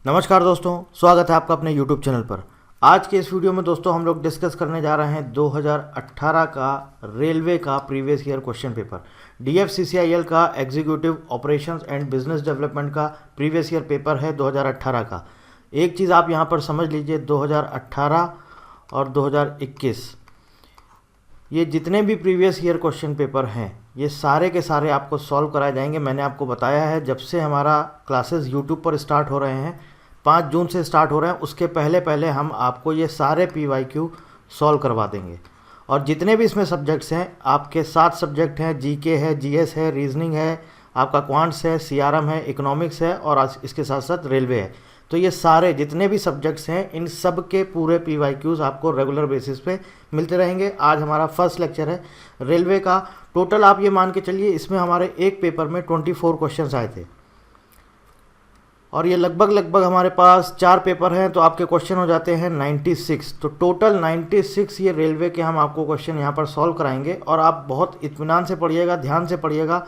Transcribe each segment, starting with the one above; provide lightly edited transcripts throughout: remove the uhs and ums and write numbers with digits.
नमस्कार दोस्तों, स्वागत है आपका अपने YouTube चैनल पर। आज के इस वीडियो में दोस्तों हम लोग डिस्कस करने जा रहे हैं 2018 का रेलवे का previous year question paper. DFCCIL का executive operations and business development का प्रीवियस ईयर पेपर है 2018 का। एक चीज़ आप यहाँ पर समझ लीजिए, 2018 और 2021 ये जितने भी प्रीवियस ईयर क्वेश्चन पेपर हैं ये सारे के सारे आपको सॉल्व कराए जाएंगे। मैंने आपको बताया है, जब से हमारा क्लासेस यूट्यूब पर स्टार्ट हो रहे हैं, 5 जून से स्टार्ट हो रहे हैं, उसके पहले पहले हम आपको ये सारे PYQ सॉल्व करवा देंगे। और जितने भी इसमें सब्जेक्ट्स हैं, आपके 7 सब्जेक्ट हैं, GK है, GS है, रीजनिंग है, आपका क्वांट्स है, CRM है, इकोनॉमिक्स है और इसके साथ साथ रेलवे है। तो ये सारे जितने भी सब्जेक्ट्स हैं, इन सब के पूरे PYQs आपको रेगुलर बेसिस पे मिलते रहेंगे। आज हमारा फर्स्ट लेक्चर है रेलवे का। टोटल आप ये मान के चलिए, इसमें हमारे एक पेपर में 24 क्वेश्चंस आए थे और ये लगभग हमारे पास 4 पेपर हैं, तो आपके क्वेश्चन हो जाते हैं 96। तो टोटल 96 ये रेलवे के हम आपको क्वेश्चन यहाँ पर सॉल्व कराएंगे। और आप बहुत इत्मीनान से पढ़िएगा, ध्यान से पढ़िएगा,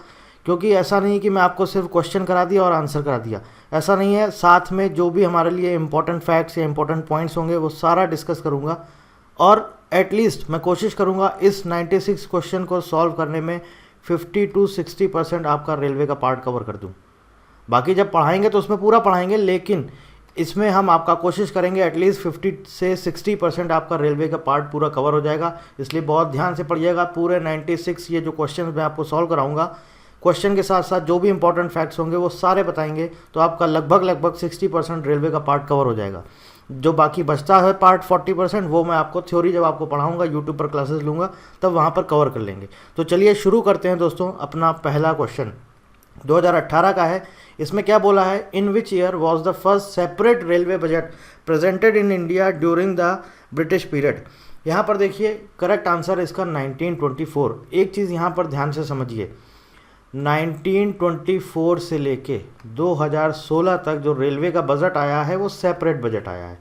क्योंकि ऐसा नहीं कि मैं आपको सिर्फ क्वेश्चन करा दिया और आंसर करा दिया, ऐसा नहीं है। साथ में जो भी हमारे लिए इंपॉर्टेंट फैक्ट्स या इंपॉर्टेंट पॉइंट्स होंगे वो सारा डिस्कस करूँगा। और एटलीस्ट मैं कोशिश करूँगा इस 96 क्वेश्चन को सॉल्व करने में 50 to 60% आपका रेलवे का पार्ट कवर कर दूँ। बाकी जब पढ़ाएंगे तो उसमें पूरा पढ़ाएंगे, लेकिन इसमें हम आपका कोशिश करेंगे एटलीस्ट 50 से 60% आपका रेलवे का पार्ट पूरा कवर हो जाएगा। इसलिए बहुत ध्यान से पढ़िएगा। पूरे 96 ये जो क्वेश्चन मैं आपको सॉल्व कराऊंगा, क्वेश्चन के साथ साथ जो भी इंपॉर्टेंट फैक्ट्स होंगे वो सारे बताएंगे, तो आपका लगभग 60% रेलवे का पार्ट कवर हो जाएगा। जो बाकी बचता है पार्ट 40%, वो मैं आपको थ्योरी जब आपको पढ़ाऊंगा, यूट्यूब पर क्लासेस लूँगा, तब वहाँ पर कवर कर लेंगे। तो चलिए शुरू करते हैं दोस्तों। अपना पहला क्वेश्चन 2018 का है। इसमें क्या बोला है, in which year was the first separate railway budget presented in India during the British period. यहाँ पर देखिए, करेक्ट आंसर इसका 1924। एक चीज़ यहाँ पर ध्यान से समझिए, 1924 से लेके 2016 तक जो रेलवे का बजट आया है वो सेपरेट बजट आया है।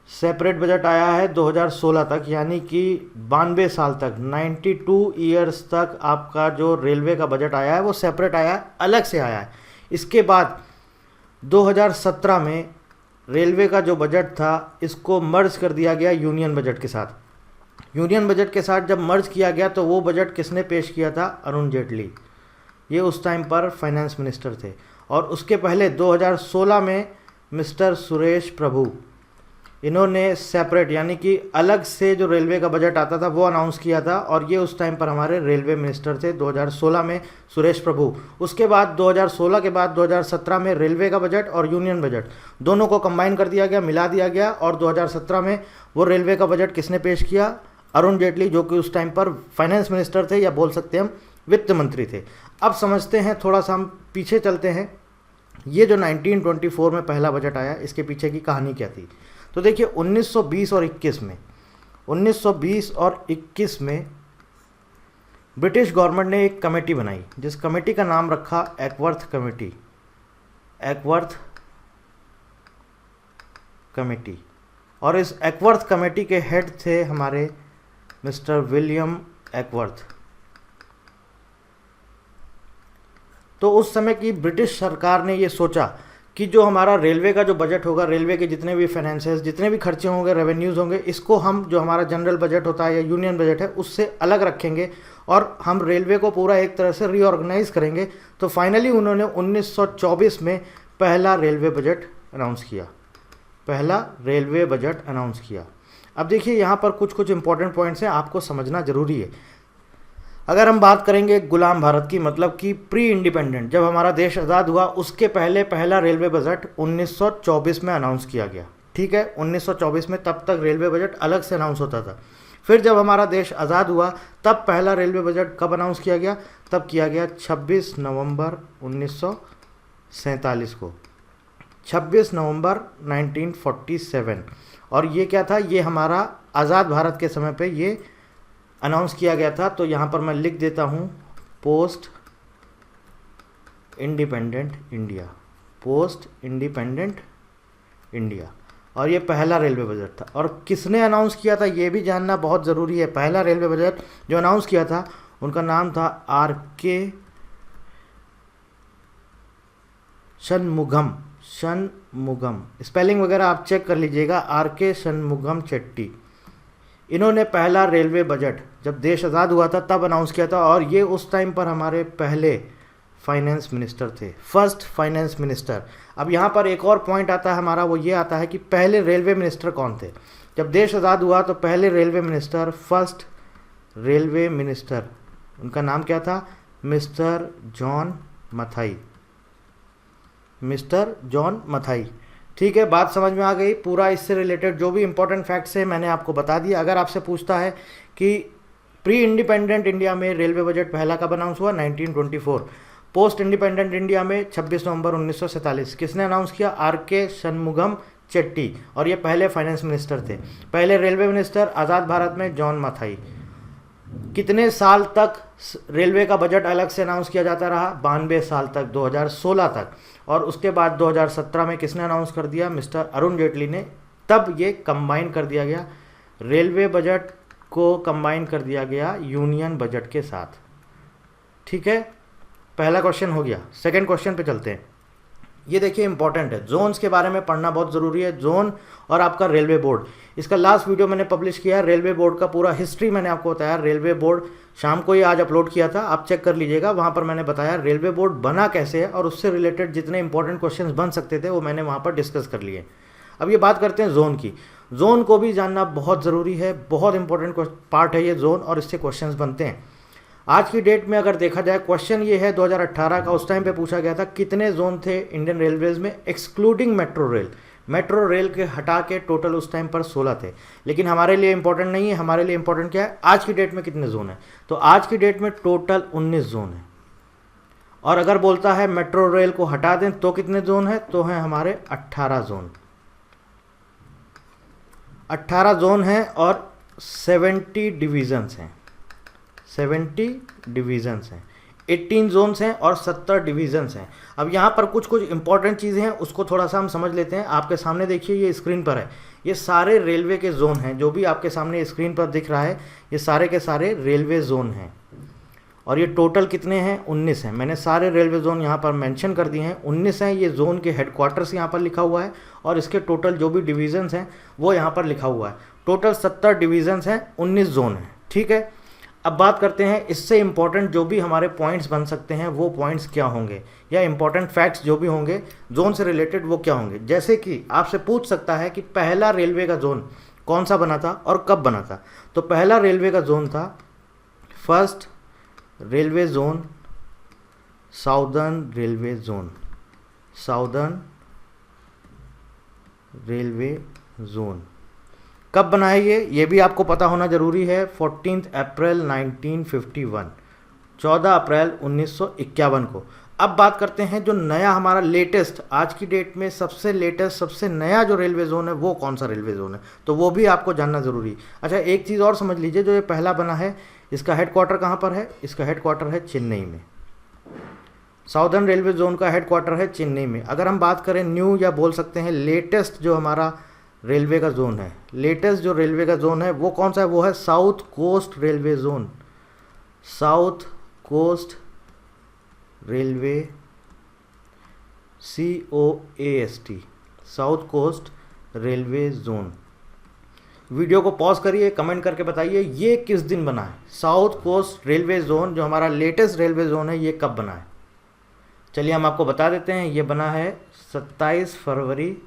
सेपरेट बजट आया है 2016 तक, यानी कि 92 साल तक, 92 ईयर्स तक आपका जो रेलवे का बजट आया है वो सेपरेट आया है, अलग से आया है। इसके बाद 2017 में रेलवे का जो बजट था इसको मर्ज कर दिया गया यूनियन बजट के साथ। यूनियन बजट के साथ जब मर्ज किया गया तो वो बजट किसने पेश किया था, अरुण जेटली। ये उस टाइम पर फाइनेंस मिनिस्टर थे। और उसके पहले 2016 में मिस्टर सुरेश प्रभु, इन्होंने सेपरेट यानी कि अलग से जो रेलवे का बजट आता था वो अनाउंस किया था। और ये उस टाइम पर हमारे रेलवे मिनिस्टर थे 2016 में, सुरेश प्रभु। उसके बाद 2016 के बाद 2017 में रेलवे का बजट और यूनियन बजट दोनों को कंबाइन कर दिया गया, मिला दिया गया। और 2017 में वो रेलवे का बजट किसने पेश किया, अरुण जेटली, जो कि उस टाइम पर फाइनेंस मिनिस्टर थे, या बोल सकते हैं हम वित्त मंत्री थे। अब समझते हैं, थोड़ा सा हम पीछे चलते हैं। ये जो 1924 में पहला बजट आया, इसके पीछे की कहानी क्या थी। तो देखिए 1920 और 21 में, 1920 और 21 में ब्रिटिश गवर्नमेंट ने एक कमेटी बनाई, जिस कमेटी का नाम रखा एकवर्थ कमेटी। एकवर्थ कमेटी। और इस एकवर्थ कमेटी के हेड थे हमारे मिस्टर विलियम एकवर्थ। तो उस समय की ब्रिटिश सरकार ने ये सोचा कि जो हमारा रेलवे का जो बजट होगा, रेलवे के जितने भी फाइनेंसेस, जितने भी खर्चे होंगे, रेवेन्यूज़ होंगे, इसको हम जो हमारा जनरल बजट होता है या यूनियन बजट है उससे अलग रखेंगे और हम रेलवे को पूरा एक तरह से रीऑर्गेनाइज करेंगे। तो फाइनली उन्होंने 1924 में पहला रेलवे बजट अनाउंस किया। पहला रेलवे बजट अनाउंस किया। अब देखिए यहाँ पर कुछ इंपॉर्टेंट पॉइंट्स हैं, आपको समझना ज़रूरी है। अगर हम बात करेंगे गुलाम भारत की, मतलब कि प्री इंडिपेंडेंट, जब हमारा देश आज़ाद हुआ, उसके पहले पहला रेलवे बजट 1924 में अनाउंस किया गया। ठीक है, 1924 में, तब तक रेलवे बजट अलग से अनाउंस होता था। फिर जब हमारा देश आज़ाद हुआ तब पहला रेलवे बजट कब अनाउंस किया गया, तब किया गया 26 नवंबर 1947 को, 26 नवंबर 1947। और ये क्या था, ये हमारा आज़ाद भारत के समय पे ये अनाउंस किया गया था। तो यहाँ पर मैं लिख देता हूँ post independent India, post independent India. और ये पहला रेलवे बजट था। और किसने अनाउंस किया था ये भी जानना बहुत ज़रूरी है। पहला रेलवे बजट जो अनाउंस किया था उनका नाम था R.K. शनमुगम, स्पेलिंग वगैरह आप चेक कर लीजिएगा, RK शनमुगम चेट्टी। इन्होंने पहला रेलवे बजट जब देश आज़ाद हुआ था तब अनाउंस किया था, और ये उस टाइम पर हमारे पहले फाइनेंस मिनिस्टर थे, फर्स्ट फाइनेंस मिनिस्टर। अब यहाँ पर एक और पॉइंट आता है हमारा, वो ये आता है कि पहले रेलवे मिनिस्टर कौन थे। जब देश आज़ाद हुआ तो पहले railway minister, first railway minister, उनका नाम क्या था, mister John Mathai, mister John Mathai. ठीक है, बात समझ में आ गई। पूरा इससे रिलेटेड जो भी इंपॉर्टेंट फैक्ट्स है मैंने आपको बता दिया। अगर आपसे पूछता है कि प्री इंडिपेंडेंट इंडिया में रेलवे बजट पहला कब अनाउंस हुआ, 1924। पोस्ट इंडिपेंडेंट इंडिया में 26 नवंबर 1947। किसने अनाउंस किया, RK शनमुगम चेट्टी, और ये पहले फाइनेंस मिनिस्टर थे। पहले रेलवे मिनिस्टर आज़ाद भारत में जॉन मथाई। कितने साल तक रेलवे का बजट अलग से अनाउंस किया जाता रहा, 92 साल तक, 2016 तक। और उसके बाद 2017 में किसने अनाउंस कर दिया, मिस्टर अरुण जेटली ने। तब ये कंबाइन कर दिया गया, रेलवे बजट को कंबाइन कर दिया गया यूनियन बजट के साथ। ठीक है, पहला क्वेश्चन हो गया। सेकंड क्वेश्चन पे चलते हैं। ये देखिए इंपॉर्टेंट है, जोन्स के बारे में पढ़ना बहुत ज़रूरी है। जोन और आपका रेलवे बोर्ड, इसका लास्ट वीडियो मैंने पब्लिश किया है। रेलवे बोर्ड का पूरा हिस्ट्री मैंने आपको बताया। रेलवे बोर्ड शाम को ही आज अपलोड किया था, आप चेक कर लीजिएगा। वहाँ पर मैंने बताया रेलवे बोर्ड बना कैसे है, और उससे रिलेटेड जितने इंपॉर्टेंट क्वेश्चन बन सकते थे वो मैंने वहाँ पर डिस्कस कर लिए। अब ये बात करते हैं जोन की। जोन को भी जानना बहुत ज़रूरी है, बहुत इंपॉर्टेंट पार्ट है ये जोन, और इससे क्वेश्चन बनते हैं। आज की डेट में अगर देखा जाए, क्वेश्चन ये है 2018 का, उस टाइम पे पूछा गया था कितने जोन थे इंडियन रेलवेज में excluding metro rail. Metro rail के हटा के टोटल उस टाइम पर 16 थे। लेकिन हमारे लिए इंपॉर्टेंट नहीं है, हमारे लिए इंपॉर्टेंट क्या है, आज की डेट में कितने जोन है। तो आज की डेट में टोटल 19 जोन है। और अगर बोलता है मेट्रो रेल को हटा दें तो कितने जोन है, तो हैं हमारे 18 जोन। 18 जोन हैं और 70 डिवीजन्स हैं। 70 डिवीजन्स हैं, 18 जोन्स हैं और 70 डिवीजन्स हैं। अब यहाँ पर कुछ कुछ इंपॉर्टेंट चीज़ें हैं, उसको थोड़ा सा हम समझ लेते हैं। आपके सामने देखिए, ये स्क्रीन पर है, ये सारे रेलवे के जोन हैं। जो भी आपके सामने स्क्रीन पर दिख रहा है, ये सारे के सारे रेलवे जोन हैं। और ये टोटल कितने हैं, 19 हैं। मैंने सारे रेलवे जोन यहाँ पर मेंशन कर दिए हैं, 19 हैं। ये जोन के हेडक्वार्टर्स यहाँ पर लिखा हुआ है, और इसके टोटल जो भी डिवीजन्स हैं वो यहाँ पर लिखा हुआ है। टोटल 70 डिवीजन्स हैं, 19 जोन हैं। ठीक है, अब बात करते हैं इससे इंपॉर्टेंट जो भी हमारे पॉइंट्स बन सकते हैं वो पॉइंट्स क्या होंगे, या इंपॉर्टेंट फैक्ट्स जो भी होंगे जोन से रिलेटेड वो क्या होंगे। जैसे कि आपसे पूछ सकता है कि पहला रेलवे का जोन कौन सा बना था और कब बना था। तो पहला रेलवे का जोन था first railway zone, southern railway zone, southern railway zone. कब बना है ये भी आपको पता होना जरूरी है। 14 अप्रैल 1951, 14 अप्रैल 1951 को। अब बात करते हैं जो नया हमारा लेटेस्ट आज की डेट में सबसे लेटेस्ट सबसे नया जो रेलवे जोन है वो कौन सा रेलवे जोन है, तो वो भी आपको जानना ज़रूरी। अच्छा, एक चीज़ और समझ लीजिए, जो ये पहला बना है इसका हेडक्वार्टर कहाँ पर है, इसका हेडक्वार्टर है चेन्नई में। साउदर्न रेलवे जोन का हेडक्वार्टर है चेन्नई में। अगर हम बात करें न्यू या बोल सकते हैं लेटेस्ट जो हमारा रेलवे का जोन है, लेटेस्ट जो रेलवे का जोन है वो कौन सा है, वो है south coast railway zone. South coast railway, COAST, south coast railway zone. Video को पॉज करिए, कमेंट करके बताइए ये किस दिन बना है। साउथ कोस्ट रेलवे जोन जो हमारा लेटेस्ट रेलवे जोन है ये कब बना है। चलिए हम आपको बता देते हैं, ये बना है 27 फरवरी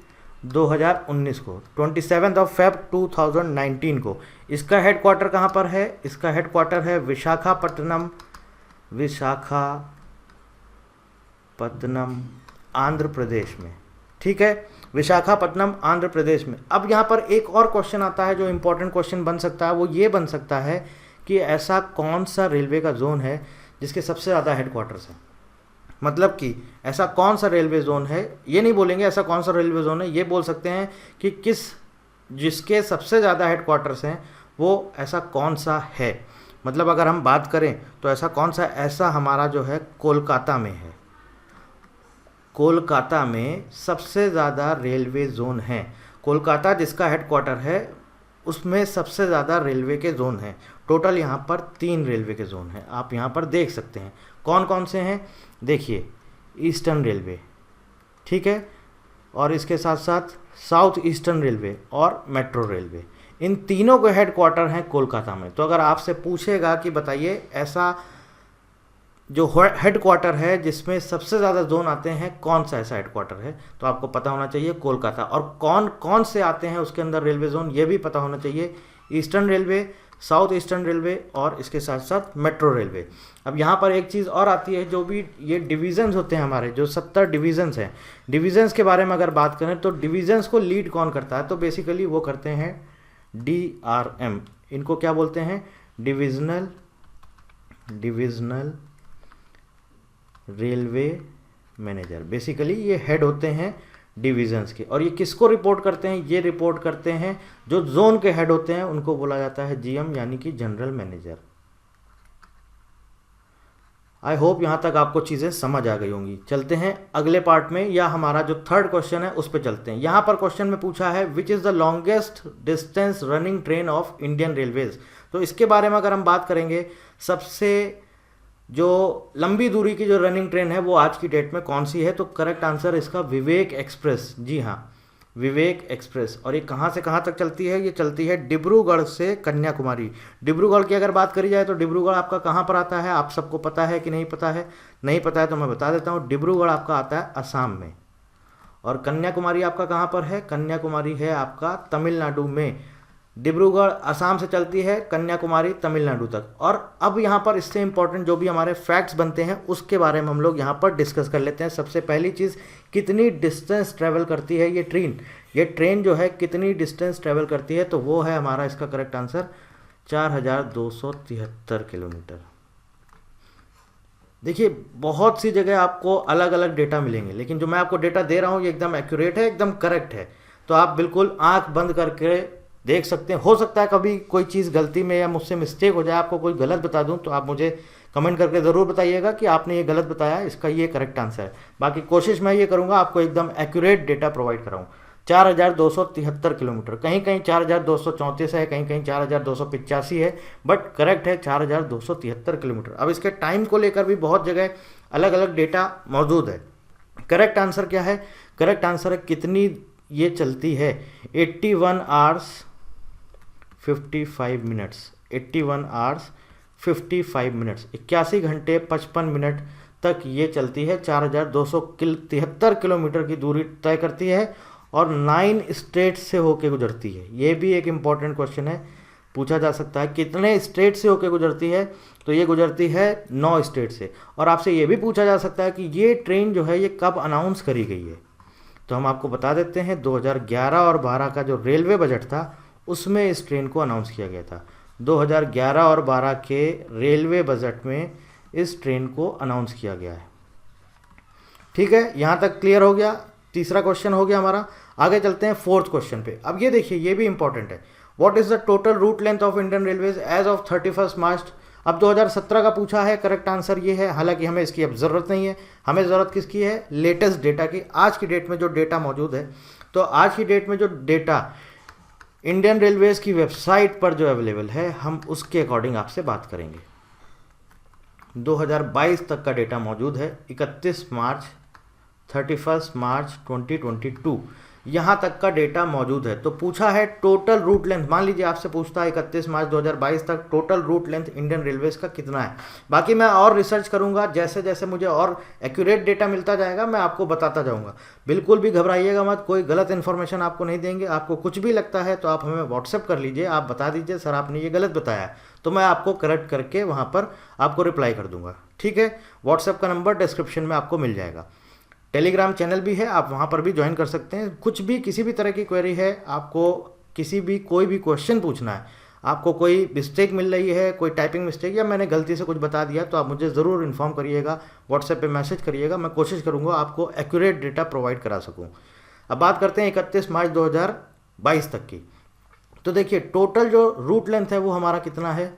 2019 को, 27 Feb 2019 को। इसका हेडक्वार्टर कहाँ पर है, इसका हेडक्वार्टर है विशाखापट्टनम, विशाखापट्टनम आंध्र प्रदेश में। ठीक है, विशाखापट्टनम आंध्र प्रदेश में। अब यहाँ पर एक और क्वेश्चन आता है जो इंपॉर्टेंट क्वेश्चन बन सकता है, वो ये बन सकता है कि ऐसा कौन सा रेलवे का जोन है जिसके सबसे ज़्यादा हेडक्वार्टर्स हैं। मतलब कि ऐसा कौन सा रेलवे जोन है, ये नहीं बोलेंगे ऐसा कौन सा रेलवे जोन है, ये बोल सकते हैं कि जिसके सबसे ज़्यादा हेडक्वार्टर्स हैं वो ऐसा कौन सा है। मतलब अगर हम बात करें तो ऐसा कौन सा, ऐसा हमारा जो है कोलकाता में है। कोलकाता में सबसे ज़्यादा रेलवे जोन है। कोलकाता जिसका हेडक्वार्टर है उसमें सबसे ज़्यादा रेलवे के जोन हैं। टोटल यहाँ पर 3 रेलवे के जोन हैं, आप यहाँ पर देख सकते हैं। कौन कौन से हैं, देखिए ईस्टर्न रेलवे, ठीक है, और इसके साथ साथ साउथ ईस्टर्न रेलवे और मेट्रो रेलवे, इन तीनों के हेडक्वार्टर हैं कोलकाता में। तो अगर आपसे पूछेगा कि बताइए ऐसा जो हेडक्वार्टर है जिसमें सबसे ज़्यादा जोन आते हैं, कौन सा ऐसा हेडक्वार्टर है, तो आपको पता होना चाहिए कोलकाता। और कौन कौन से आते हैं उसके अंदर रेलवे जोन, ये भी पता होना चाहिए, eastern railway, south eastern railway और इसके साथ साथ मेट्रो रेलवे। अब यहाँ पर एक चीज़ और आती है, जो भी ये डिवीज़न्स होते हैं हमारे, जो 70 डिवीज़न्स हैं, डिवीज़न्स के बारे में अगर बात करें तो डिवीज़न्स को लीड कौन करता है, तो बेसिकली वो करते हैं DRM। इनको क्या बोलते हैं, डिविजनल रेलवे मैनेजर। बेसिकली ये हेड होते हैं डिवीजन्स के, और ये किसको रिपोर्ट करते हैं, ये रिपोर्ट करते हैं जो जोन के हेड होते हैं, उनको बोला जाता है GM यानी कि जनरल मैनेजर। आई होप यहाँ तक आपको चीज़ें समझ आ गई होंगी। चलते हैं अगले पार्ट में, या हमारा जो थर्ड क्वेश्चन है उस पर चलते हैं। यहाँ पर क्वेश्चन में पूछा है which is the longest distance running train of Indian railways. तो इसके बारे में अगर हम बात करेंगे, सबसे जो लंबी दूरी की जो रनिंग ट्रेन है वो आज की डेट में कौन सी है, तो करेक्ट आंसर इसका विवेक एक्सप्रेस। जी हाँ, विवेक एक्सप्रेस। और ये कहाँ से कहाँ तक चलती है, ये चलती है डिब्रूगढ़ से कन्याकुमारी। डिब्रूगढ़ की अगर बात करी जाए तो डिब्रूगढ़ आपका कहाँ पर आता है, आप सबको पता है कि नहीं पता है? नहीं पता है तो मैं बता देता हूँ, डिब्रूगढ़ आपका आता है असम में। और कन्याकुमारी आपका कहाँ पर है, कन्याकुमारी है आपका तमिलनाडु में। डिब्रूगढ़ असम से चलती है, कन्याकुमारी तमिलनाडु तक। और अब यहाँ पर इससे इंपॉर्टेंट जो भी हमारे फैक्ट्स बनते हैं उसके बारे में हम लोग यहाँ पर डिस्कस कर लेते हैं। सबसे पहली चीज़, कितनी डिस्टेंस ट्रैवल करती है ये ट्रेन, ये ट्रेन जो है कितनी डिस्टेंस ट्रैवल करती है, तो वो है हमारा इसका करेक्ट आंसर 4273 किलोमीटर। देखिए बहुत सी जगह आपको अलग अलग डेटा मिलेंगे, लेकिन जो मैं आपको डेटा दे रहा हूँ ये एकदम एक्यूरेट है, एकदम करेक्ट है। तो आप बिल्कुल आंख बंद करके देख सकते हैं। हो सकता है कभी कोई चीज़ गलती में या मुझसे मिस्टेक हो जाए, आपको कोई गलत बता दूं, तो आप मुझे कमेंट करके ज़रूर बताइएगा कि आपने ये गलत बताया, इसका ये करेक्ट आंसर है। बाकी कोशिश मैं ये करूँगा आपको एकदम एक्यूरेट डेटा प्रोवाइड कराऊँ। 4273 किलोमीटर, कहीं कहीं 4234 है, कहीं कहीं 4285 है, बट करेक्ट है 4273 किलोमीटर। अब इसके टाइम को लेकर भी बहुत जगह अलग अलग डेटा मौजूद है। करेक्ट आंसर क्या है, करेक्ट आंसर है कितनी ये चलती है, 81 आवर्स 55 मिनट्स, 81 आवर्स 55 मिनट्स, 81 घंटे 55 मिनट तक ये चलती है। 4273 किलोमीटर की दूरी तय करती है और 9 स्टेट से होके गुजरती है। ये भी एक इम्पॉर्टेंट क्वेश्चन है, पूछा जा सकता है कितने स्टेट से होके गुजरती है, तो ये गुजरती है 9 स्टेट से। और आपसे ये भी पूछा जा सकता है कि ये ट्रेन जो है ये कब अनाउंस करी गई है, तो हम आपको बता देते हैं 2011 और 12 का जो रेलवे बजट था उसमें इस ट्रेन को अनाउंस किया गया था। 2011 और 12 के रेलवे बजट में इस ट्रेन को अनाउंस किया गया है। ठीक है, यहाँ तक क्लियर हो गया। तीसरा क्वेश्चन हो गया हमारा। आगे चलते हैं फोर्थ क्वेश्चन पे। अब ये देखिए, ये भी इंपॉर्टेंट है। What is the total route length of Indian railways as of 31 March. अब 2017 का पूछा है, करेक्ट आंसर ये है। हालांकि हमें इसकी अब ज़रूरत नहीं है, हमें ज़रूरत किसकी है, लेटेस्ट डेटा की। आज की डेट में जो डेटा मौजूद है, तो आज की डेट में जो डेटा इंडियन रेलवेज की वेबसाइट पर जो अवेलेबल है, हम उसके अकॉर्डिंग आपसे बात करेंगे। 2022 तक का डेटा मौजूद है, 31 मार्च 31 मार्च 2022 यहाँ तक का डेटा मौजूद है। तो पूछा है टोटल रूट लेंथ, मान लीजिए आपसे पूछता है 31 मार्च 2022 तक total route length Indian railways का कितना है। बाकी मैं और रिसर्च करूंगा, जैसे जैसे मुझे और एक्यूरेट डेटा मिलता जाएगा मैं आपको बताता जाऊंगा। बिल्कुल भी घबराइएगा मत, कोई गलत इन्फॉर्मेशन आपको नहीं देंगे। आपको कुछ भी लगता है तो आप हमें व्हाट्सएप कर लीजिए, आप बता दीजिए सर आपने ये गलत बताया, तो मैं आपको करेक्ट करके वहाँ पर आपको रिप्लाई कर दूंगा। ठीक है, व्हाट्सएप का नंबर डिस्क्रिप्शन में आपको मिल जाएगा। टेलीग्राम चैनल भी है, आप वहाँ पर भी ज्वाइन कर सकते हैं। कुछ भी किसी भी तरह की क्वेरी है, आपको किसी भी कोई भी क्वेश्चन पूछना है, आपको कोई मिस्टेक मिल रही है, कोई टाइपिंग मिस्टेक या मैंने गलती से कुछ बता दिया, तो आप मुझे ज़रूर इन्फॉर्म करिएगा, व्हाट्सएप पे मैसेज करिएगा। मैं कोशिश करूँगा आपको एक्यूरेट डेटा प्रोवाइड करा सकूँ। अब बात करते हैं 31 मार्च 2022 तक की। तो देखिए टोटल जो रूट लेंथ है वो हमारा कितना है,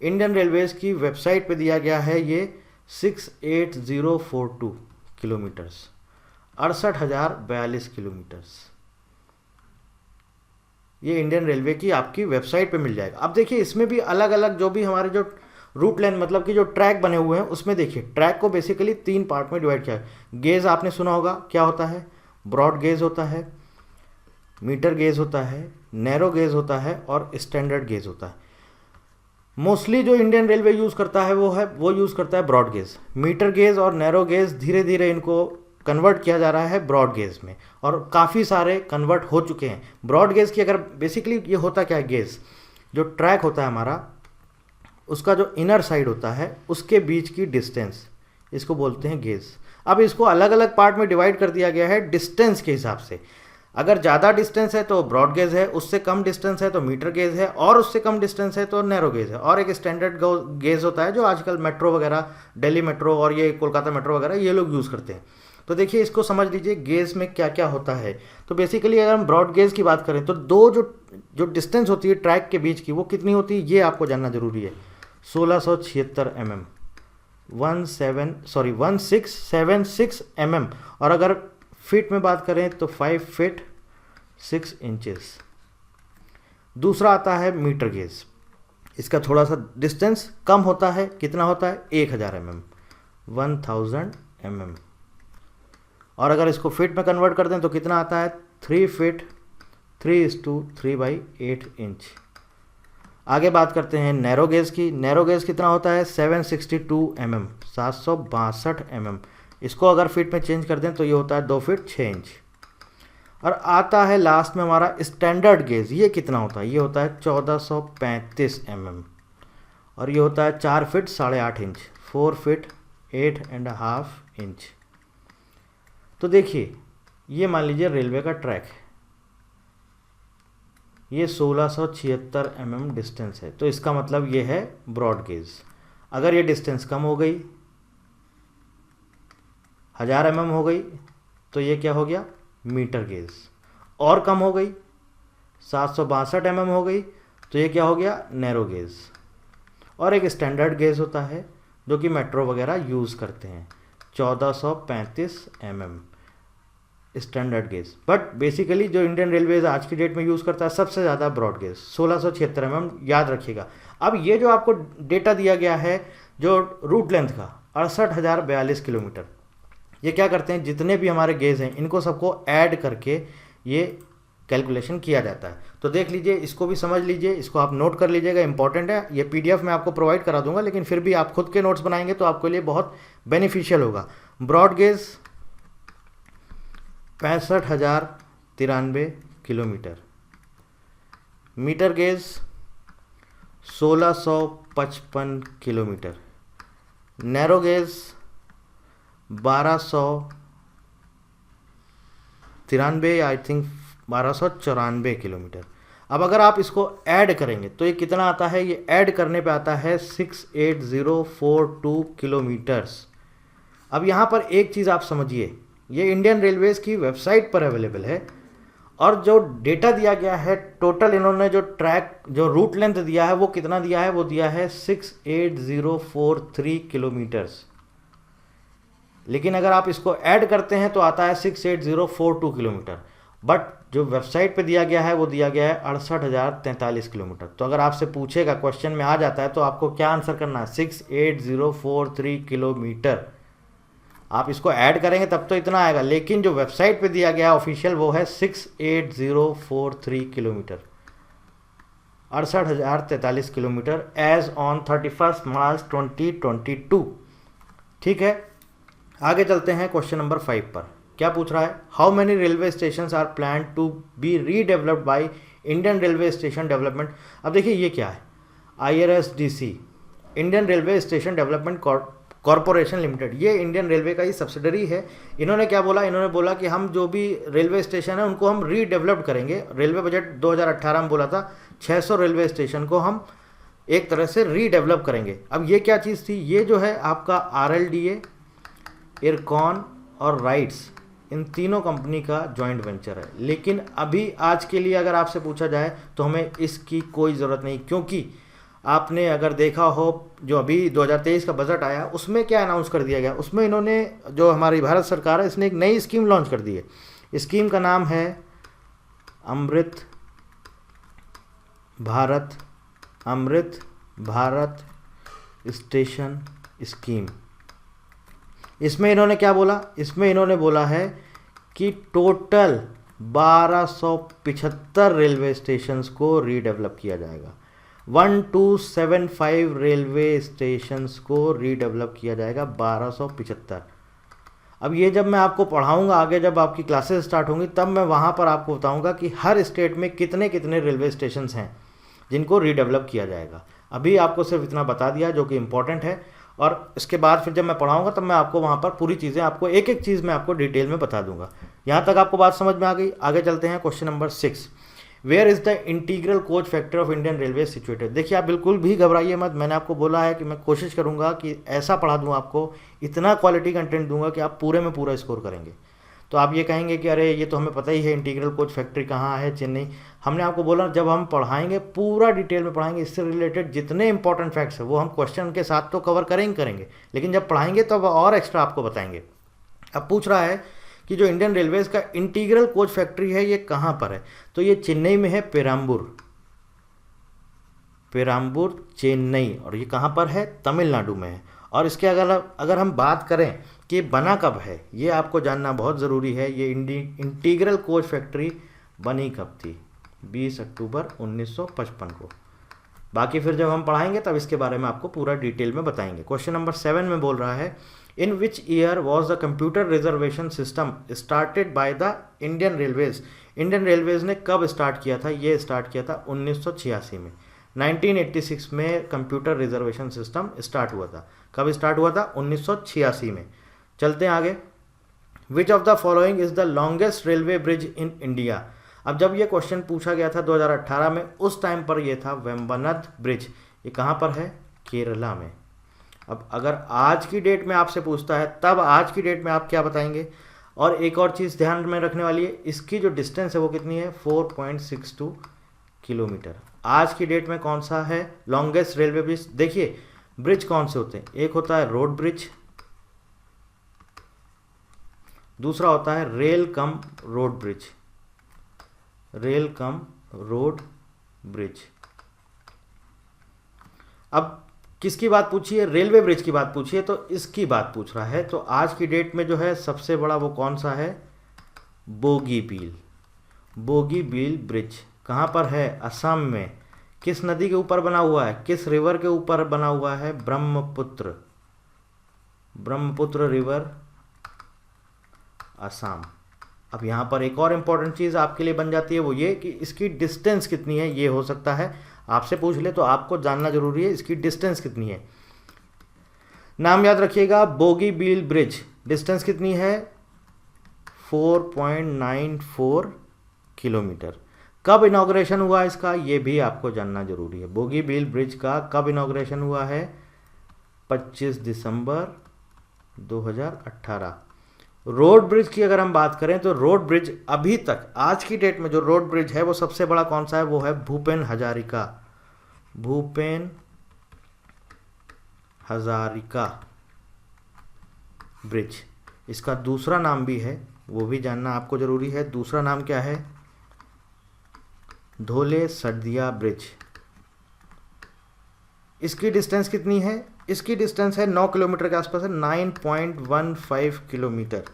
इंडियन रेलवेज़ की वेबसाइट पर दिया गया है ये 68042 किलोमीटर्स, 68,042 किलोमीटर्स। ये इंडियन रेलवे की आपकी वेबसाइट पे मिल जाएगा। अब देखिए इसमें भी अलग अलग जो भी हमारे जो रूट लेंथ मतलब कि जो ट्रैक बने हुए हैं उसमें देखिए ट्रैक को बेसिकली 3 पार्ट में डिवाइड किया है। गेज आपने सुना होगा क्या होता है, ब्रॉड गेज होता है, मीटर गेज होता है, नैरो गेज होता है और स्टैंडर्ड गेज होता है। मोस्टली जो इंडियन रेलवे यूज़ करता है वो यूज़ करता है ब्रॉड गेज। मीटर गेज और नैरो गेज धीरे धीरे इनको कन्वर्ट किया जा रहा है ब्रॉड गेज में, और काफ़ी सारे कन्वर्ट हो चुके हैं। ब्रॉड गेज की अगर बेसिकली ये होता क्या है, गेज जो ट्रैक होता है हमारा, उसका जो इनर साइड होता है उसके बीच की डिस्टेंस, इसको बोलते हैं गेज। अब इसको अलग अलग पार्ट में डिवाइड कर दिया गया है डिस्टेंस के हिसाब से। अगर ज़्यादा डिस्टेंस है तो ब्रॉड गेज है, उससे कम डिस्टेंस है तो मीटर गेज है, और उससे कम डिस्टेंस है तो नैरो गेज है। और एक स्टैंडर्ड गेज होता है जो आजकल मेट्रो वगैरह, दिल्ली मेट्रो और ये कोलकाता मेट्रो वगैरह ये लोग यूज़ करते हैं। तो देखिए इसको समझ लीजिए गेज में क्या क्या होता है। तो बेसिकली अगर हम ब्रॉड गेज की बात करें तो दो जो डिस्टेंस होती है ट्रैक के बीच की वो कितनी होती है ये आपको जानना जरूरी है। 1676 mm, 1676 mm। और अगर फीट में बात करें तो 5 फीट 6 इंचेस। दूसरा आता है मीटर गेज, इसका थोड़ा सा डिस्टेंस कम होता है, कितना होता है 1000 mm, 1000 mm। और अगर इसको फीट में कन्वर्ट कर दें तो कितना आता है 3 फीट 3:3/8 इंच। आगे बात करते हैं नैरो गेज की। नैरो गेज कितना होता है 762 mm, 762 mm। इसको अगर फीट में चेंज कर दें तो ये होता है 2 फीट 6 इंच। और आता है लास्ट में हमारा स्टैंडर्ड गेज, ये कितना होता है, ये होता है 1435 mm, और ये होता है 4 फीट 8.5 इंच, 4 फीट 8.5 इंच। तो देखिए ये मान लीजिए रेलवे का ट्रैक है, ये 1676 mm डिस्टेंस है, तो इसका मतलब ये है ब्रॉड गेज। अगर ये डिस्टेंस कम हो गई, 1000 mm हो गई, तो ये क्या हो गया मीटर गेज। और कम हो गई 762 mm हो गई, तो ये क्या हो गया नैरो गेज। और एक स्टैंडर्ड गेज होता है जो कि मेट्रो वगैरह यूज़ करते हैं, 1435 mm standard gauge. But basically जो इंडियन रेलवेज आज की डेट में यूज़ करता है सबसे ज़्यादा ब्रॉड गेज 1676 mm, याद रखिएगा। अब ये जो आपको डेटा दिया गया है जो रूट लेंथ का 68,042 किलोमीटर, ये क्या करते हैं जितने भी हमारे गेज हैं इनको सबको ऐड करके ये कैलकुलेशन किया जाता है। तो देख लीजिए, इसको भी समझ लीजिए, इसको आप नोट कर लीजिएगा, इंपॉर्टेंट है। ये PDF मैं आपको प्रोवाइड करा दूंगा, लेकिन फिर भी आप खुद के नोट्स बनाएंगे तो आपके लिए बहुत बेनिफिशियल होगा। Broad gauge 65,093 kilometre, metre gauge 1655 kilometre, narrow gauge 1293 I think 1294 kilometre. अब अगर आप इसको ऐड करेंगे तो ये कितना आता है, ये ऐड करने पे आता है 68042 किलोमीटर्स। अब यहाँ पर एक चीज़ आप समझिए, ये इंडियन रेलवेज़ की वेबसाइट पर अवेलेबल है, और जो डेटा दिया गया है टोटल, इन्होंने जो ट्रैक जो रूट लेंथ दिया है वो कितना दिया है, वो दिया है 68043 किलोमीटर्स। लेकिन अगर आप इसको ऐड करते हैं तो आता है 68042 किलोमीटर। बट जो वेबसाइट पे दिया गया है वो दिया गया है 68,043 किलोमीटर। तो अगर आपसे पूछेगा, क्वेश्चन में आ जाता है, तो आपको क्या आंसर करना है 68043 किलोमीटर। आप इसको ऐड करेंगे तब तो इतना आएगा, लेकिन जो वेबसाइट पे दिया गया ऑफिशियल वो है 68043 किलोमीटर, 68,043 किलोमीटर एज ऑन 31 मार्च 2022। ठीक है, आगे चलते हैं क्वेश्चन नंबर 5 पर। क्या पूछ रहा है, how many railway station are plan to be redeveloped by Indian railway station development. अब देखिए ये क्या है, IRSDC, Indian railway station development corporation limited, ये इंडियन रेलवे का ही सब्सिडरी है। इन्होंने क्या बोला, इन्होंने बोला कि हम जो भी रेलवे स्टेशन है उनको हम रीडेवलप करेंगे। रेलवे बजट 2018 में बोला था 600 रेलवे स्टेशन को हम एक तरह से रीडेवलप करेंगे। अब ये क्या चीज़ थी, ये जो है आपका RLDA, इरकॉन और राइट्स, इन तीनों कंपनी का जॉइंट वेंचर है। लेकिन अभी आज के लिए अगर आपसे पूछा जाए तो हमें इसकी कोई ज़रूरत नहीं, क्योंकि आपने अगर देखा हो जो अभी 2023 का बजट आया उसमें क्या अनाउंस कर दिया गया, उसमें इन्होंने, जो हमारी भारत सरकार है, इसने एक नई स्कीम लॉन्च कर दी है। स्कीम का नाम है अमृत भारत स्टेशन स्कीम। इसमें इन्होंने क्या बोला, इसमें इन्होंने बोला है कि टोटल 1275 रेलवे स्टेशंस को रीडेवलप किया जाएगा। 1275 रेलवे स्टेशंस को रीडेवलप किया जाएगा, 1275। अब ये जब मैं आपको पढ़ाऊंगा आगे, जब आपकी क्लासेस स्टार्ट होंगी, तब मैं वहाँ पर आपको बताऊंगा कि हर स्टेट में कितने कितने रेलवे स्टेशंस हैं जिनको रीडेवलप किया जाएगा। अभी आपको सिर्फ इतना बता दिया जो कि इम्पोर्टेंट है, और इसके बाद फिर जब मैं पढ़ाऊंगा तब मैं आपको वहाँ पर पूरी चीज़ें, आपको एक एक चीज़ मैं आपको डिटेल में बता दूंगा। यहाँ तक आपको बात समझ में आ गई। आगे चलते हैं question number 6। Where is the integral coach factory of Indian railway situated. देखिए आप बिल्कुल भी घबराइए मत, मैंने आपको बोला है कि मैं कोशिश करूंगा कि ऐसा पढ़ा दूं आपको, इतना क्वालिटी कंटेंट दूंगा कि आप पूरे में पूरा स्कोर करेंगे। तो आप ये कहेंगे कि अरे ये तो हमें पता ही है इंटीग्रल कोच फैक्ट्री कहाँ है, चेन्नई। हमने आपको बोला जब हम पढ़ाएंगे पूरा डिटेल में पढ़ाएंगे, इससे रिलेटेड जितने इंपॉर्टेंट फैक्ट्स हैं वो हम क्वेश्चन के साथ तो कवर करेंगे, लेकिन जब पढ़ाएंगे तब और एक्स्ट्रा आपको बताएंगे। अब पूछ रहा है कि जो इंडियन रेलवेज का इंटीग्रल कोच फैक्ट्री है ये कहाँ पर है, तो ये चेन्नई में है, पेराम्बूर चेन्नई। और ये कहाँ पर है, तमिलनाडु में है। और इसके अगर हम बात करें कि बना कब है, ये आपको जानना बहुत ज़रूरी है। ये इंटीग्रल कोच फैक्ट्री बनी कब थी, 20 अक्टूबर 1955 को। बाकी फिर जब हम पढ़ाएंगे तब इसके बारे में आपको पूरा डिटेल में बताएंगे। क्वेश्चन नंबर 7 में बोल रहा है, in which year was the computer reservation system started by the Indian Railways. Indian Railways ने कब स्टार्ट किया था, ये स्टार्ट किया था 1986 में। 1986 में कंप्यूटर रिजर्वेशन सिस्टम स्टार्ट हुआ था। कब स्टार्ट हुआ था, 1986 में। चलते हैं आगे। Which of the following is the longest railway bridge in India. अब जब ये क्वेश्चन पूछा गया था 2018 में, उस टाइम पर ये था वेम्बनाड ब्रिज। ये कहाँ पर है, केरला में। अब अगर आज की डेट में आपसे पूछता है तब आज की डेट में आप क्या बताएंगे। और एक और चीज़ ध्यान में रखने वाली है, इसकी जो डिस्टेंस है वो कितनी है, 4.62 किलोमीटर। आज की डेट में कौन सा है लॉन्गेस्ट रेलवे ब्रिज। देखिए ब्रिज कौन से होते हैं, एक होता है रोड ब्रिज, दूसरा होता है rail cum road bridge, rail cum road bridge. अब किसकी बात पूछी है, रेलवे ब्रिज की बात पूछी है, तो इसकी बात पूछ रहा है। तो आज की डेट में जो है सबसे बड़ा वो कौन सा है, बोगीबील ब्रिज। कहाँ पर है, असम में। किस नदी के ऊपर बना हुआ है, किस रिवर के ऊपर बना हुआ है, ब्रह्मपुत्र रिवर, असम। अब यहाँ पर एक और इम्पॉर्टेंट चीज़ आपके लिए बन जाती है, वो ये कि इसकी डिस्टेंस कितनी है। ये हो सकता है आपसे पूछ ले, तो आपको जानना जरूरी है इसकी डिस्टेंस कितनी है। नाम याद रखिएगा, बोगीबील ब्रिज। डिस्टेंस कितनी है, 4.94 किलोमीटर। कब इनॉग्रेशन हुआ इसका, ये भी आपको जानना जरूरी है। बोगीबील ब्रिज का कब इनॉग्रेशन हुआ है, 25 दिसंबर 2018। रोड ब्रिज की अगर हम बात करें तो रोड ब्रिज अभी तक आज की डेट में जो रोड ब्रिज है वो सबसे बड़ा कौन सा है, वो है भूपेन हजारिका ब्रिज। इसका दूसरा नाम भी है, वो भी जानना आपको जरूरी है। दूसरा नाम क्या है, धोले सरदिया ब्रिज। इसकी डिस्टेंस कितनी है, इसकी डिस्टेंस है 9 किलोमीटर के आसपास है, 9.15 किलोमीटर।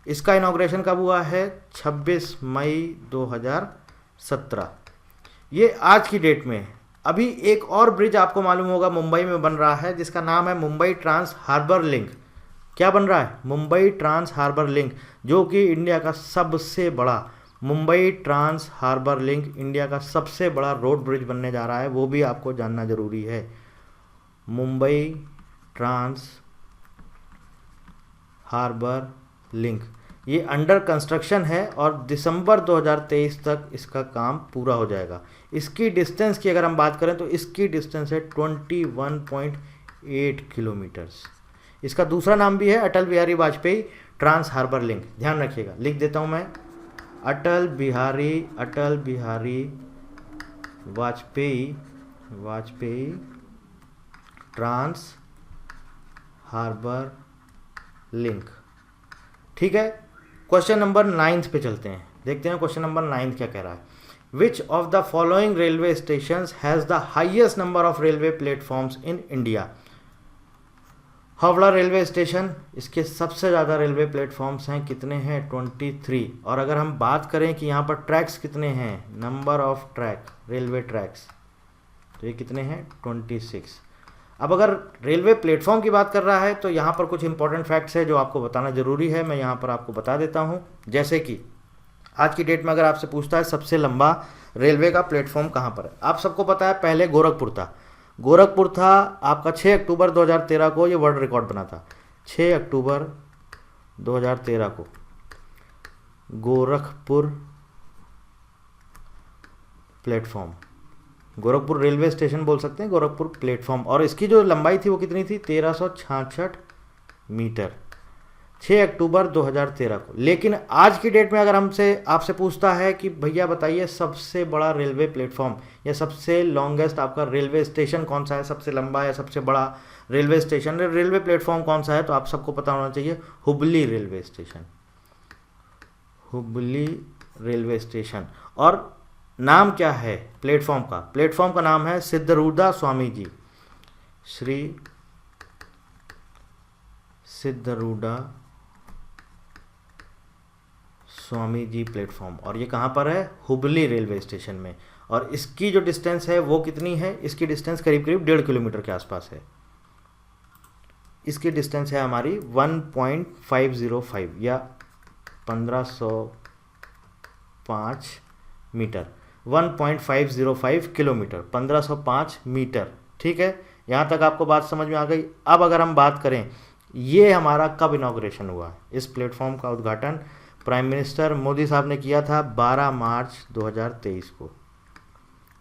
इसका इनॉग्रेशन कब हुआ है, 26 मई 2017। ये आज की डेट में। अभी एक और ब्रिज आपको मालूम होगा मुंबई में बन रहा है, जिसका नाम है मुंबई ट्रांस हार्बर लिंक। क्या बन रहा है, मुंबई ट्रांस हार्बर लिंक, जो कि इंडिया का सबसे बड़ा, Mumbai trans harbour link India का सबसे बड़ा रोड ब्रिज बनने जा रहा है। वो भी आपको जानना जरूरी है। मुंबई ट्रांस हार्बर लिंक ये अंडर कंस्ट्रक्शन है और दिसंबर 2023 तक इसका काम पूरा हो जाएगा। इसकी डिस्टेंस की अगर हम बात करें तो इसकी डिस्टेंस है 21.8 किलोमीटर्स। इसका दूसरा नाम भी है Atal Bihari Vajpayee trans harbour link. ध्यान रखिएगा, लिख देता हूं मैं, Atal Bihari Vajpayee trans harbour link. ठीक है, क्वेश्चन नंबर 9 पे चलते हैं, देखते हैं क्वेश्चन नंबर 9 क्या कह रहा है। Which of the following railway station has the highest number of railway platforms in India. Howrah railway station, इसके सबसे ज़्यादा रेलवे प्लेटफॉर्म्स हैं, कितने हैं 23। और अगर हम बात करें कि यहाँ पर ट्रैक्स कितने हैं, number of track railway tracks, तो ये कितने हैं 26। अब अगर रेलवे प्लेटफॉर्म की बात कर रहा है तो यहाँ पर कुछ इंपॉर्टेंट फैक्ट्स है जो आपको बताना ज़रूरी है, मैं यहाँ पर आपको बता देता हूँ। जैसे कि आज की डेट में अगर आपसे पूछता है सबसे लंबा रेलवे का प्लेटफॉर्म कहाँ पर है, आप सबको पता है पहले गोरखपुर था आपका 6 अक्टूबर 2013 को ये वर्ल्ड रिकॉर्ड बना था। 6 अक्टूबर 2013 को Gorakhpur platform, Gorakhpur railway station बोल सकते हैं, गोरखपुर प्लेटफॉर्म, और इसकी जो लंबाई थी वो कितनी थी 1366 मीटर, 6 अक्टूबर 2013 को। लेकिन आज की डेट में अगर आपसे पूछता है कि भैया बताइए सबसे बड़ा रेलवे प्लेटफॉर्म या सबसे लॉन्गेस्ट आपका रेलवे स्टेशन कौन सा है, सबसे लंबा या सबसे बड़ा रेलवे स्टेशन रेलवे प्लेटफॉर्म कौन सा है, तो आप सबको पता होना चाहिए Hubli railway station, Hubli railway station. और नाम क्या है प्लेटफॉर्म का, प्लेटफॉर्म का नाम है सिद्धरूढ़ा स्वामी जी, श्री सिद्धरूढ़ा स्वामी जी प्लेटफॉर्म, और ये कहाँ पर है, हुबली रेलवे स्टेशन में। और इसकी जो डिस्टेंस है वो कितनी है, इसकी डिस्टेंस करीब करीब 1.5 किलोमीटर के आसपास है। इसकी डिस्टेंस है हमारी 1.505 या 1505 मीटर, 1.505 किलोमीटर, 1505 मीटर। ठीक है, यहाँ तक आपको बात समझ में आ गई। अब अगर हम बात करें ये हमारा कब इनॉग्रेशन हुआ, इस प्लेटफॉर्म का उद्घाटन प्राइम मिनिस्टर मोदी साहब ने किया था 12 मार्च 2023 को,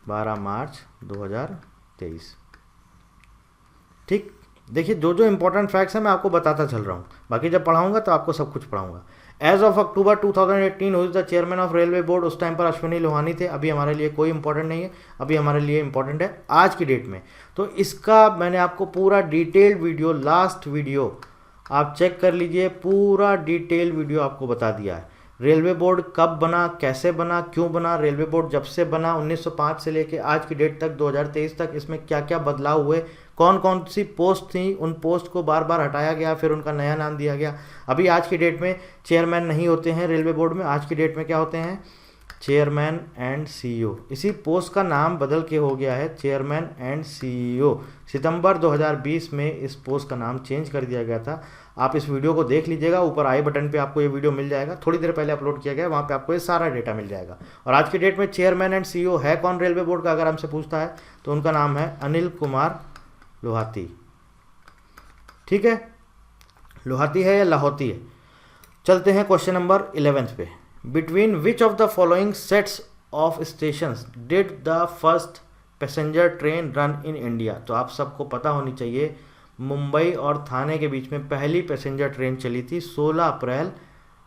12 मार्च 2023। ठीक, देखिए जो जो इंपॉर्टेंट फैक्ट्स हैं मैं आपको बताता चल रहा हूँ, बाकी जब पढ़ाऊंगा तो आपको सब कुछ पढ़ाऊंगा। As of October 2018 who is the chairman of railway board, उस टाइम पर अश्विनी लोहानी थे, अभी हमारे लिए कोई इंपॉर्टेंट नहीं है, अभी हमारे लिए इंपॉर्टेंट है आज की डेट में। तो इसका मैंने आपको पूरा डिटेल्ड वीडियो, लास्ट वीडियो आप चेक कर लीजिए, पूरा डिटेल वीडियो आपको बता दिया है। रेलवे बोर्ड कब बना, कैसे बना, क्यों बना, रेलवे बोर्ड जब से बना 1905 से लेके आज की डेट तक 2023 तक इसमें क्या क्या बदलाव हुए, कौन कौन सी पोस्ट थी, उन पोस्ट को बार बार हटाया गया, फिर उनका नया नाम दिया गया। अभी आज की डेट में चेयरमैन नहीं होते हैं रेलवे बोर्ड में, आज की डेट में क्या होते हैं, चेयरमैन एंड सीईओ। इसी पोस्ट का नाम बदल के हो गया है चेयरमैन एंड सीईओ। सितंबर 2020 में इस पोस्ट का नाम चेंज कर दिया गया था। आप इस वीडियो को देख लीजिएगा, ऊपर आई बटन पे आपको ये वीडियो मिल जाएगा, थोड़ी देर पहले अपलोड किया गया, वहाँ पे आपको ये सारा डेटा मिल जाएगा। और आज की डेट में चेयरमैन एंड सीईओ है कौन रेलवे बोर्ड का, अगर हमसे पूछता है तो उनका नाम है अनिल कुमार लोहाती। ठीक है, लोहाती है या लाहौती है। चलते हैं क्वेश्चन नंबर 11 पे। Between which of the following sets of stations did the first passenger train run in India. तो आप सबको पता होनी चाहिए मुंबई और थाने के बीच में पहली पैसेंजर ट्रेन चली थी 16 अप्रैल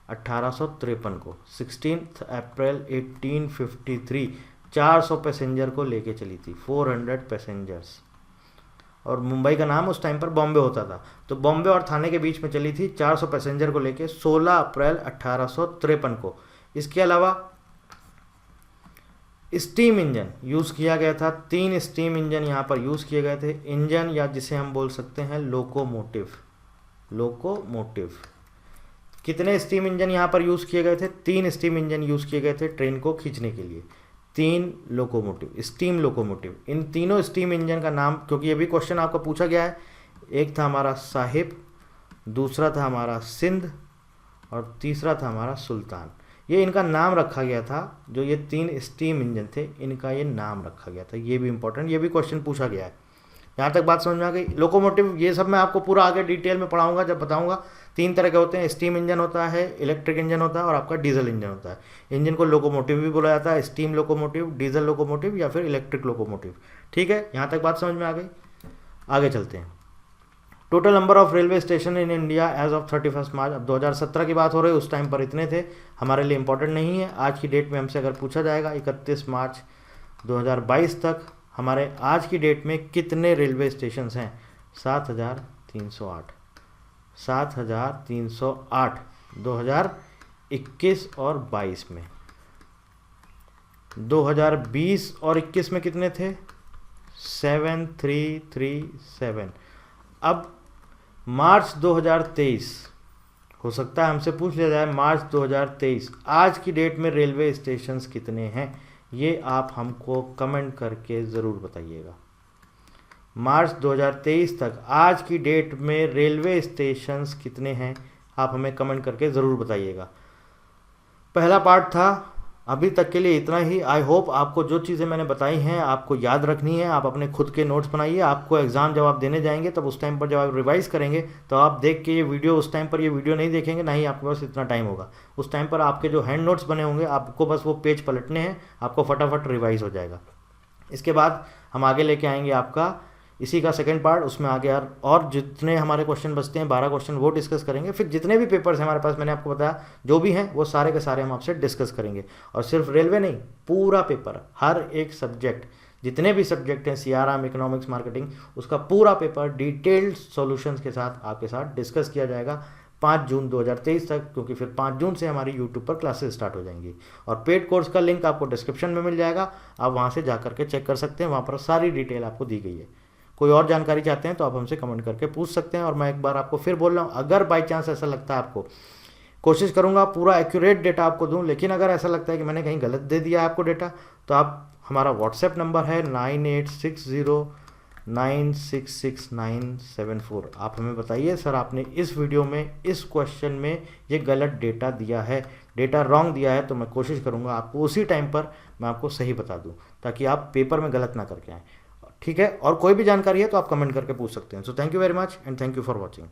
1853 को, 16 अप्रैल 1853, 400 पैसेंजर को लेके चली थी, 400 पैसेंजर्स। और मुंबई का नाम उस टाइम पर बॉम्बे होता था, तो बॉम्बे और थाने के बीच में चली थी 400 पैसेंजर को लेके 16 अप्रैल 1853 को। इसके अलावा स्टीम इंजन यूज़ किया गया था, 3 स्टीम इंजन यहाँ पर यूज़ किए गए थे। इंजन या जिसे हम बोल सकते हैं लोकोमोटिव, लोकोमोटिव। कितने स्टीम इंजन यहाँ पर यूज़ किए गए थे, 3 स्टीम इंजन यूज़ किए गए थे ट्रेन को खींचने के लिए, 3 लोकोमोटिव, स्टीम लोकोमोटिव। इन तीनों स्टीम इंजन का नाम, क्योंकि ये भी क्वेश्चन आपको पूछा गया है, एक था हमारा साहिब, दूसरा था हमारा सिंध और तीसरा था हमारा सुल्तान। ये इनका नाम रखा गया था, जो ये 3 स्टीम इंजन थे इनका ये नाम रखा गया था। ये भी इंपॉर्टेंट, ये भी क्वेश्चन पूछा गया है। यहाँ तक बात समझ में आ गई। लोकोमोटिव ये सब मैं आपको पूरा आगे डिटेल में पढ़ाऊंगा जब बताऊंगा। 3 तरह के होते हैं, स्टीम इंजन होता है, इलेक्ट्रिक इंजन होता है और आपका डीजल इंजन होता है। इंजन को लोकोमोटिव भी बोला जाता है, स्टीम लोकोमोटिव, डीजल लोकोमोटिव या फिर इलेक्ट्रिक लोकोमोटिव। ठीक है, यहाँ तक बात समझ में आ गई। आगे चलते हैं। Total number of railway station in India as of 31 March, अब 2017 की बात हो रही है, उस टाइम पर इतने थे, हमारे लिए इंपॉर्टेंट नहीं है। आज की डेट में हमसे अगर पूछा जाएगा 31 मार्च 2022 तक हमारे आज की डेट में कितने रेलवे स्टेशन हैं, 7308, 7308 2021 और 22 में। 2020 और 21 में कितने थे, 7337। अब मार्च 2023 हो सकता है हमसे पूछ लिया जाए, मार्च 2023 आज की डेट में रेलवे स्टेशंस कितने हैं, ये आप हमको कमेंट करके ज़रूर बताइएगा। मार्च 2023 तक आज की डेट में रेलवे स्टेशंस कितने हैं, आप हमें कमेंट करके ज़रूर बताइएगा। पहला पार्ट था, अभी तक के लिए इतना ही। आई होप आपको जो चीज़ें मैंने बताई हैं आपको याद रखनी है। आप अपने खुद के नोट्स बनाइए, आपको एग्ज़ाम जब आप देने जाएंगे तब उस टाइम पर जब आप रिवाइज करेंगे तो आप देख के ये वीडियो, उस टाइम पर ये वीडियो नहीं देखेंगे, ना ही आपके पास इतना टाइम होगा। उस टाइम पर आपके जो हैंड नोट्स बने होंगे आपको बस वो पेज पलटने हैं, आपको फटाफट रिवाइज हो जाएगा। इसके बाद हम आगे लेके आएंगे आपका इसी का सेकंड पार्ट, उसमें आगे यार और जितने हमारे क्वेश्चन बचते हैं 12 क्वेश्चन वो डिस्कस करेंगे। फिर जितने भी पेपर्स हैं हमारे पास, मैंने आपको बताया जो भी हैं वो सारे के सारे हम आपसे डिस्कस करेंगे। और सिर्फ रेलवे नहीं, पूरा पेपर, हर एक सब्जेक्ट, जितने भी सब्जेक्ट हैं, CRM, इकोनॉमिक्स, मार्केटिंग, उसका पूरा पेपर डिटेल्ड सॉल्यूशंस के साथ आपके साथ डिस्कस किया जाएगा 5 जून 2023 तक, क्योंकि फिर 5 जून से हमारी यूट्यूब पर क्लासेस स्टार्ट हो जाएंगी। और पेड कोर्स का लिंक आपको डिस्क्रिप्शन में मिल जाएगा, आप वहाँ से जा करके चेक कर सकते हैं, वहाँ पर सारी डिटेल आपको दी गई है। कोई और जानकारी चाहते हैं तो आप हमसे कमेंट करके पूछ सकते हैं। और मैं एक बार आपको फिर बोल रहा हूँ, अगर बाई चांस ऐसा लगता है आपको, कोशिश करूँगा पूरा एक्यूरेट डेटा आपको दूँ, लेकिन अगर ऐसा लगता है कि मैंने कहीं गलत दे दिया है आपको डेटा, तो आप, हमारा व्हाट्सएप नंबर है 9860966974। आप हमें बताइए सर आपने इस वीडियो में, इस क्वेश्चन में ये गलत डेटा दिया है, डेटा रॉन्ग दिया है, तो मैं कोशिश करूँगा आपको उसी टाइम पर मैं आपको सही बता दूँ, ताकि आप पेपर में गलत ना करके आएँ। ठीक है, और कोई भी जानकारी है तो आप कमेंट करके पूछ सकते हैं। So thank you very much and thank you for watching.